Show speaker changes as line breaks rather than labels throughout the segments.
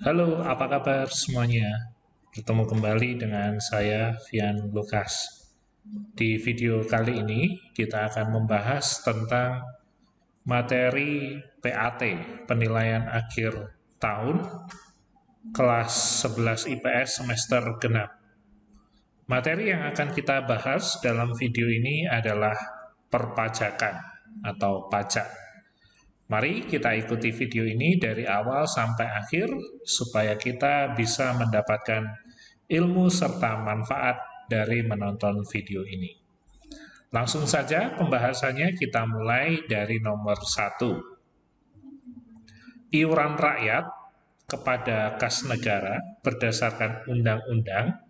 Halo, apa kabar semuanya? Bertemu kembali dengan saya, Vian Lukas. Di video kali ini, kita akan membahas tentang materi PAT, penilaian akhir tahun, kelas 11 IPS semester genap. Materi yang akan kita bahas dalam video ini adalah perpajakan atau pajak. Mari kita ikuti video ini dari awal sampai akhir supaya kita bisa mendapatkan ilmu serta manfaat dari menonton video ini. Langsung saja pembahasannya kita mulai dari nomor 1. Iuran rakyat kepada kas negara berdasarkan undang-undang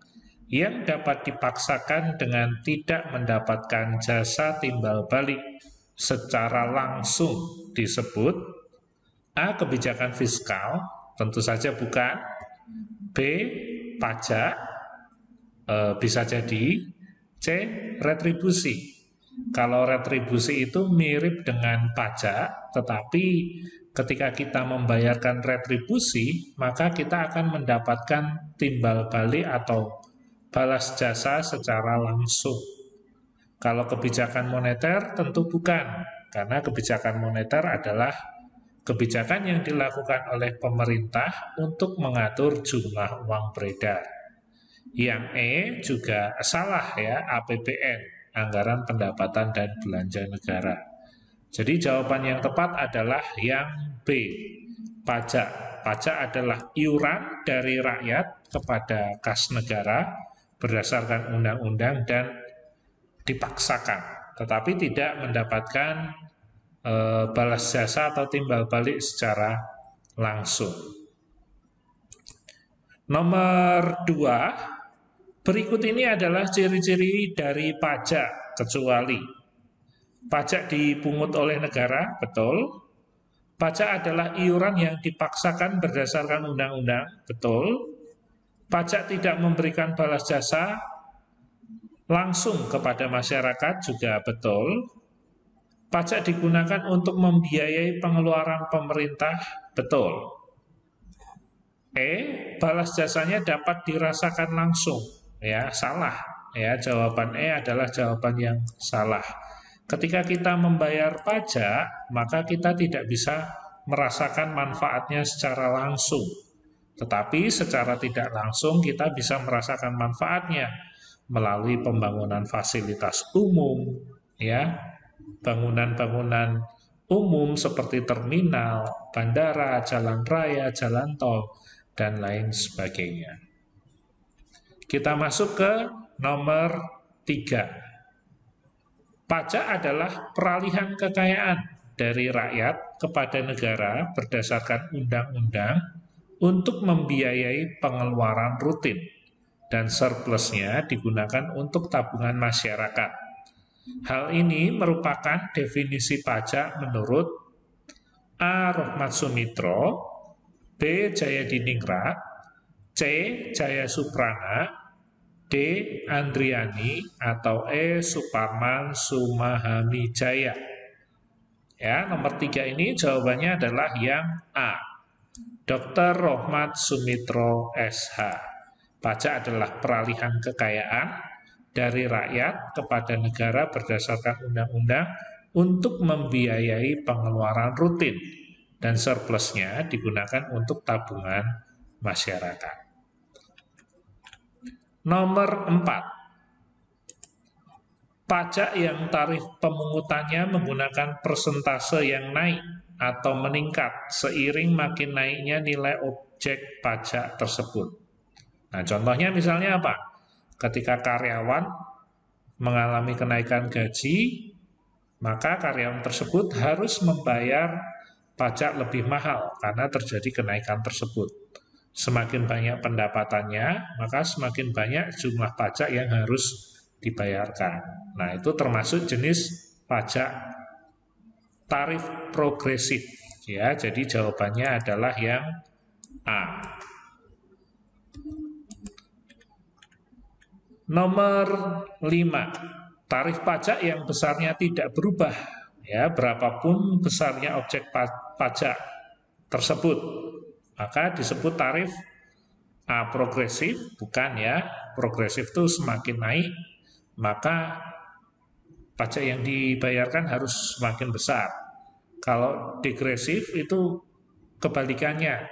yang dapat dipaksakan dengan tidak mendapatkan jasa timbal balik secara langsung disebut A. Kebijakan fiskal, tentu saja bukan. B. Pajak, bisa jadi. C. Retribusi. Kalau retribusi itu mirip dengan pajak, tetapi ketika kita membayarkan retribusi, maka kita akan mendapatkan timbal balik atau balas jasa secara langsung. Kalau kebijakan moneter tentu bukan, karena kebijakan moneter adalah kebijakan yang dilakukan oleh pemerintah untuk mengatur jumlah uang beredar. Yang E juga salah ya, APBN, Anggaran Pendapatan dan Belanja Negara. Jadi jawaban yang tepat adalah yang B, pajak. Pajak adalah iuran dari rakyat kepada kas negara berdasarkan undang-undang dan dipaksakan, tetapi tidak mendapatkan balas jasa atau timbal balik secara langsung. Nomor 2, berikut ini adalah ciri-ciri dari pajak kecuali. Pajak dipungut oleh negara, betul. Pajak adalah iuran yang dipaksakan berdasarkan undang-undang, betul. Pajak tidak memberikan balas jasa langsung kepada masyarakat, juga betul. Pajak digunakan untuk membiayai pengeluaran pemerintah, betul. E, balas jasanya dapat dirasakan langsung, ya, salah. Ya, jawaban E adalah jawaban yang salah. Ketika kita membayar pajak, maka kita tidak bisa merasakan manfaatnya secara langsung. Tetapi secara tidak langsung kita bisa merasakan manfaatnya melalui pembangunan fasilitas umum, ya, bangunan-bangunan umum seperti terminal, bandara, jalan raya, jalan tol, dan lain sebagainya. Kita masuk ke nomor 3. Pajak adalah peralihan kekayaan dari rakyat kepada negara berdasarkan undang-undang untuk membiayai pengeluaran rutin, dan surplusnya digunakan untuk tabungan masyarakat. Hal ini merupakan definisi pajak menurut A. Rohmat Sumitro, B. Jayadiningrat, C. Jaya Suprana, D. Andriani, atau E. Suparman Sumahamijaya. Ya, nomor 3 ini jawabannya adalah yang A. Dr. Rohmat Sumitro SH. Pajak adalah peralihan kekayaan dari rakyat kepada negara berdasarkan undang-undang untuk membiayai pengeluaran rutin, dan surplusnya digunakan untuk tabungan masyarakat. Nomor 4. Pajak yang tarif pemungutannya menggunakan persentase yang naik atau meningkat seiring makin naiknya nilai objek pajak tersebut. Nah, contohnya misalnya apa? Ketika karyawan mengalami kenaikan gaji, maka karyawan tersebut harus membayar pajak lebih mahal karena terjadi kenaikan tersebut. Semakin banyak pendapatannya, maka semakin banyak jumlah pajak yang harus dibayarkan. Nah, itu termasuk jenis pajak tarif progresif. Ya, jadi jawabannya adalah yang A. Nomor 5. Tarif pajak yang besarnya tidak berubah, ya, berapapun besarnya objek pajak tersebut. maka disebut tarif progresif, bukan ya. Progresif itu semakin naik, maka pajak yang dibayarkan harus semakin besar. Kalau degresif itu kebalikannya,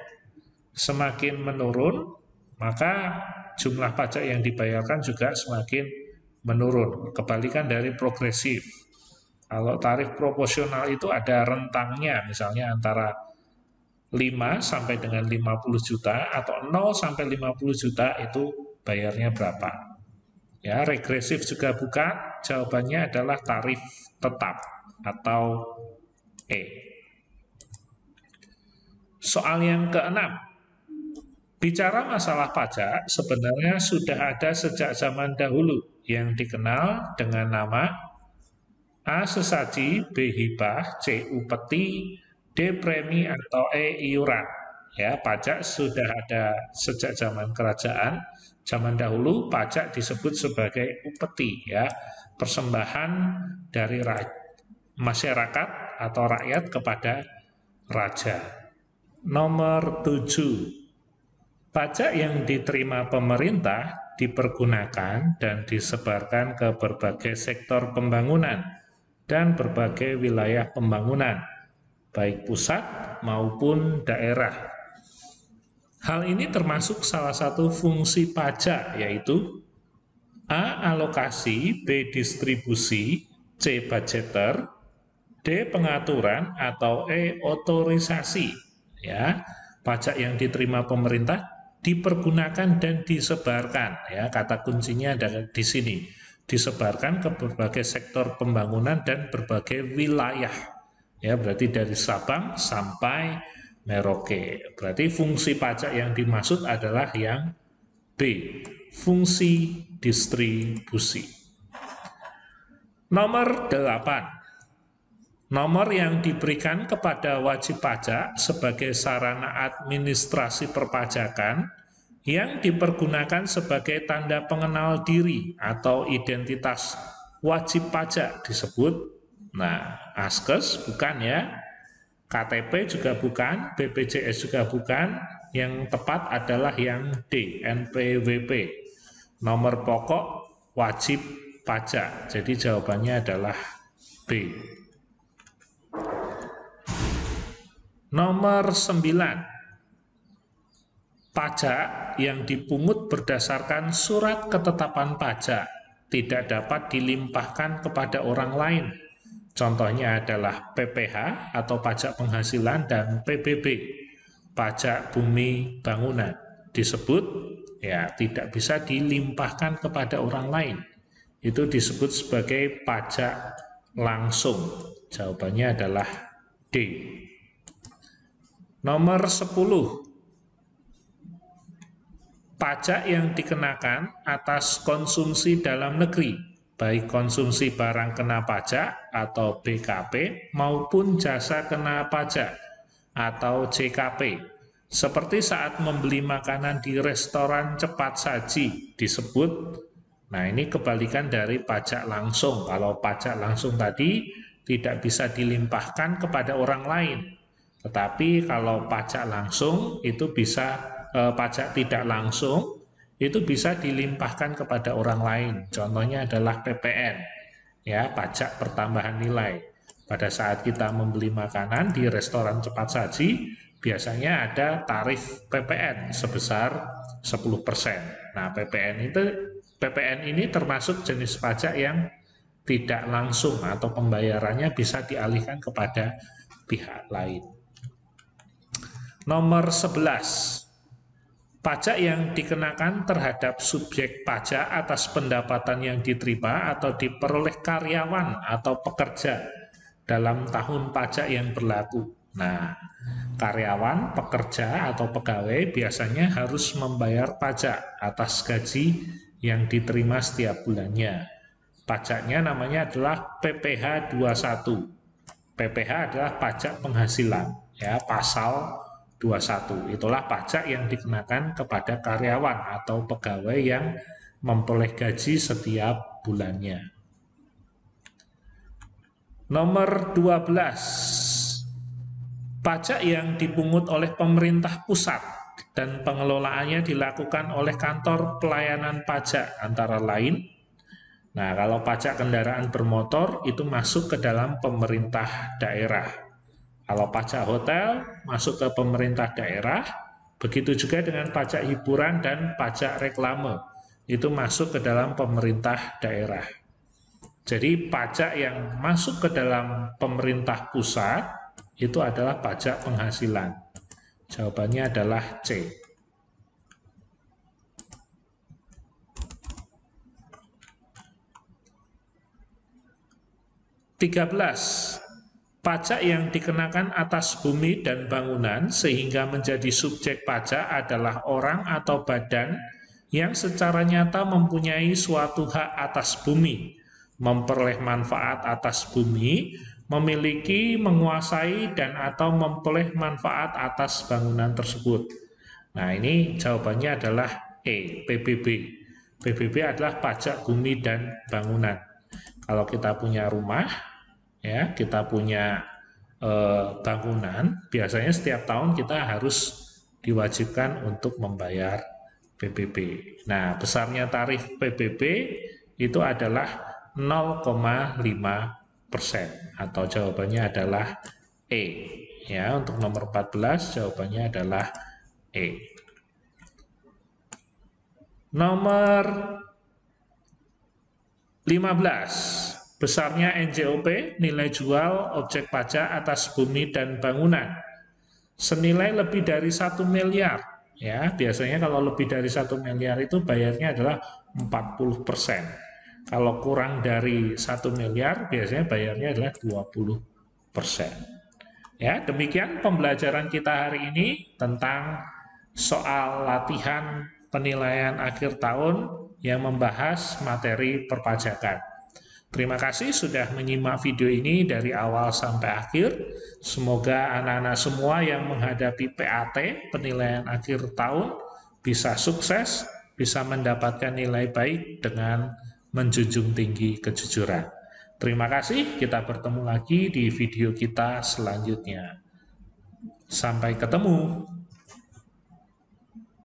semakin menurun, maka jumlah pajak yang dibayarkan juga semakin menurun. Kebalikan dari progresif. Kalau tarif proporsional itu ada rentangnya, misalnya antara 5 sampai dengan 50 juta atau 0 sampai 50 juta itu bayarnya berapa. Ya, regresif juga bukan, jawabannya adalah tarif tetap atau E. Soal yang keenam, bicara masalah pajak sebenarnya sudah ada sejak zaman dahulu yang dikenal dengan nama A. Sesaji, B. Hibah, C. Upeti, D. Premi, atau E. Iuran. Ya, pajak sudah ada sejak zaman kerajaan. Zaman dahulu pajak disebut sebagai upeti, ya, persembahan dari masyarakat atau rakyat kepada raja. Nomor 7. Pajak yang diterima pemerintah dipergunakan dan disebarkan ke berbagai sektor pembangunan dan berbagai wilayah pembangunan, baik pusat maupun daerah. Hal ini termasuk salah satu fungsi pajak, yaitu A. Alokasi, B. Distribusi, C. Budgeter, D. Pengaturan, atau E. Otorisasi. Ya, pajak yang diterima pemerintah dipergunakan dan disebarkan. Ya, kata kuncinya ada di sini. Disebarkan ke berbagai sektor pembangunan dan berbagai wilayah. Ya, berarti dari Sabang sampai Merauke. Berarti fungsi pajak yang dimaksud adalah yang B, fungsi distribusi. Nomor 8. Nomor yang diberikan kepada wajib pajak sebagai sarana administrasi perpajakan yang dipergunakan sebagai tanda pengenal diri atau identitas wajib pajak disebut, Askes bukan ya, KTP juga bukan, BPJS juga bukan, yang tepat adalah yang D, NPWP, nomor pokok wajib pajak. Jadi jawabannya adalah B. Nomor 9. Pajak yang dipungut berdasarkan surat ketetapan pajak tidak dapat dilimpahkan kepada orang lain. Contohnya adalah PPH atau pajak penghasilan dan PBB, pajak bumi bangunan. Disebut ya tidak bisa dilimpahkan kepada orang lain. Itu disebut sebagai pajak langsung. Jawabannya adalah D. Nomor 10. Pajak yang dikenakan atas konsumsi dalam negeri, baik konsumsi barang kena pajak atau BKP maupun jasa kena pajak atau JKP. Seperti saat membeli makanan di restoran cepat saji disebut, ini kebalikan dari pajak langsung. Kalau pajak langsung tadi tidak bisa dilimpahkan kepada orang lain. Tetapi kalau pajak langsung itu bisa, pajak tidak langsung itu bisa dilimpahkan kepada orang lain. Contohnya adalah PPN, ya, pajak pertambahan nilai. Pada saat kita membeli makanan di restoran cepat saji, biasanya ada tarif PPN sebesar 10%. PPN ini termasuk jenis pajak yang tidak langsung atau pembayarannya bisa dialihkan kepada pihak lain. Nomor 11. Pajak yang dikenakan terhadap subjek pajak atas pendapatan yang diterima atau diperoleh karyawan atau pekerja dalam tahun pajak yang berlaku. Karyawan, pekerja, atau pegawai biasanya harus membayar pajak atas gaji yang diterima setiap bulannya. Pajaknya namanya adalah PPh 21. PPh adalah pajak penghasilan, ya, pasal 21. Itulah pajak yang dikenakan kepada karyawan atau pegawai yang memperoleh gaji setiap bulannya. Nomor 12. Pajak yang dipungut oleh pemerintah pusat dan pengelolaannya dilakukan oleh kantor pelayanan pajak antara lain. Nah, kalau pajak kendaraan bermotor itu masuk ke dalam pemerintah daerah. Kalau pajak hotel masuk ke pemerintah daerah, begitu juga dengan pajak hiburan dan pajak reklame, itu masuk ke dalam pemerintah daerah. Jadi pajak yang masuk ke dalam pemerintah pusat itu adalah pajak penghasilan. Jawabannya adalah C. 13. Pajak yang dikenakan atas bumi dan bangunan sehingga menjadi subjek pajak adalah orang atau badan yang secara nyata mempunyai suatu hak atas bumi, memperoleh manfaat atas bumi, memiliki, menguasai, dan atau memperoleh manfaat atas bangunan tersebut. Nah, ini jawabannya adalah E, PBB. PBB adalah pajak bumi dan bangunan. Kalau kita punya rumah, ya, kita punya bangunan, biasanya setiap tahun kita harus diwajibkan untuk membayar PBB. Nah, besarnya tarif PBB itu adalah 0,5% atau jawabannya adalah E. Ya, untuk nomor 14 jawabannya adalah E. Nomor 15. Besarnya NJOP, nilai jual objek pajak atas bumi dan bangunan, senilai lebih dari 1 miliar. Ya, biasanya kalau lebih dari 1 miliar itu bayarnya adalah 40%. Kalau kurang dari 1 miliar, biasanya bayarnya adalah 20%. Ya, demikian pembelajaran kita hari ini tentang soal latihan penilaian akhir tahun yang membahas materi perpajakan. Terima kasih sudah menyimak video ini dari awal sampai akhir. Semoga anak-anak semua yang menghadapi PAT, penilaian akhir tahun, bisa sukses, bisa mendapatkan nilai baik dengan menjunjung tinggi kejujuran. Terima kasih, kita bertemu lagi di video kita selanjutnya. Sampai ketemu.